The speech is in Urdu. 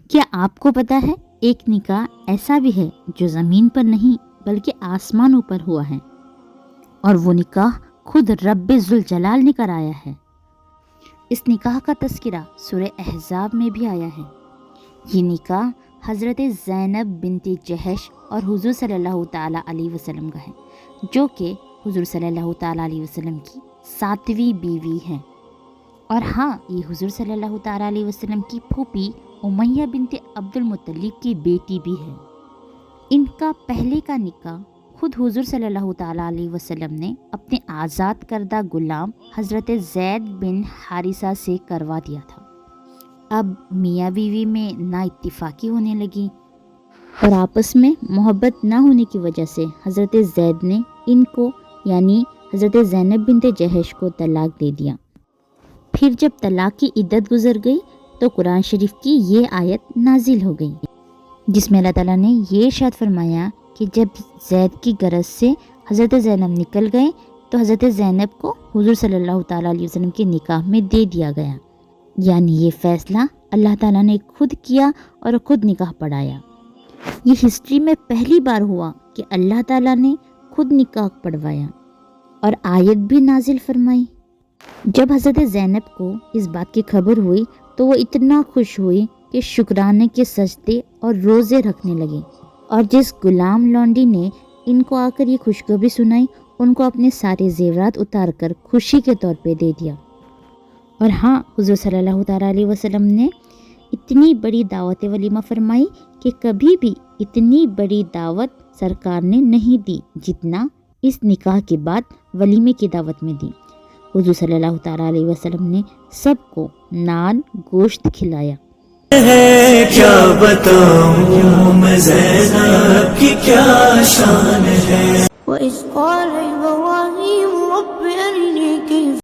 کیا آپ کو پتا ہے ایک نکاح ایسا بھی ہے جو زمین پر نہیں بلکہ آسمانوں پر ہوا ہے، اور وہ نکاح خود رب ذوالجلال نے کرایا ہے۔ اس نکاح کا تذکرہ سورہ احزاب میں بھی آیا ہے۔ یہ نکاح حضرت زینب بنت جہش اور حضور صلی اللہ تعالیٰ علیہ وسلم کا ہے، جو کہ حضور صلی اللہ تعالیٰ علیہ وسلم کی 7ویں بیوی ہے، اور ہاں یہ حضور صلی اللہ تعالیٰ علیہ وسلم کی پھوپھی امیہ بنت عبد المطلب کی بیٹی بھی ہے۔ ان کا پہلے کا نکاح خود حضور صلی اللہ تعالیٰ علیہ وسلم نے اپنے آزاد کردہ غلام حضرت زید بن حارثہ سے کروا دیا تھا۔ اب میاں بیوی میں نا اتفاقی ہونے لگی اور آپس میں محبت نہ ہونے کی وجہ سے حضرت زید نے ان کو یعنی حضرت زینب بنت جہش کو طلاق دے دیا۔ پھر جب طلاق کی عدت گزر گئی تو قرآن شریف کی یہ آیت نازل ہو گئی، جس میں اللہ تعالیٰ نے یہ ارشاد فرمایا کہ جب زید کی غرض سے حضرت زینب نکل گئے تو حضرت زینب کو حضور صلی اللہ تعالیٰ علیہ وسلم کے نکاح میں دے دیا گیا، یعنی یہ فیصلہ اللہ تعالیٰ نے خود کیا اور خود نکاح پڑھایا۔ یہ ہسٹری میں پہلی بار ہوا کہ اللہ تعالیٰ نے خود نکاح پڑھوایا اور آیت بھی نازل فرمائی۔ جب حضرت زینب کو اس بات کی خبر ہوئی تو وہ اتنا خوش ہوئی کہ شکرانے کے سجدے اور روزے رکھنے لگے، اور جس غلام لونڈی نے ان کو آ کر یہ خوشخبری سنائی ان کو اپنے سارے زیورات اتار کر خوشی کے طور پہ دے دیا۔ اور ہاں حضور صلی اللہ تعالیٰ علیہ وسلم نے اتنی بڑی دعوت ولیمہ فرمائی کہ کبھی بھی اتنی بڑی دعوت سرکار نے نہیں دی جتنا اس نکاح کے بعد ولیمے کی دعوت میں دی۔ حضور صلی اللہ تعالیٰ علیہ وسلم نے سب کو نان گوشت کھلایا۔ کیا بتاؤں میں زینب کی کیا شان ہے۔ وَإِذْ قَالَ إِبْرَاهِيمُ رَبِّ أَرِنِي كَيْفَ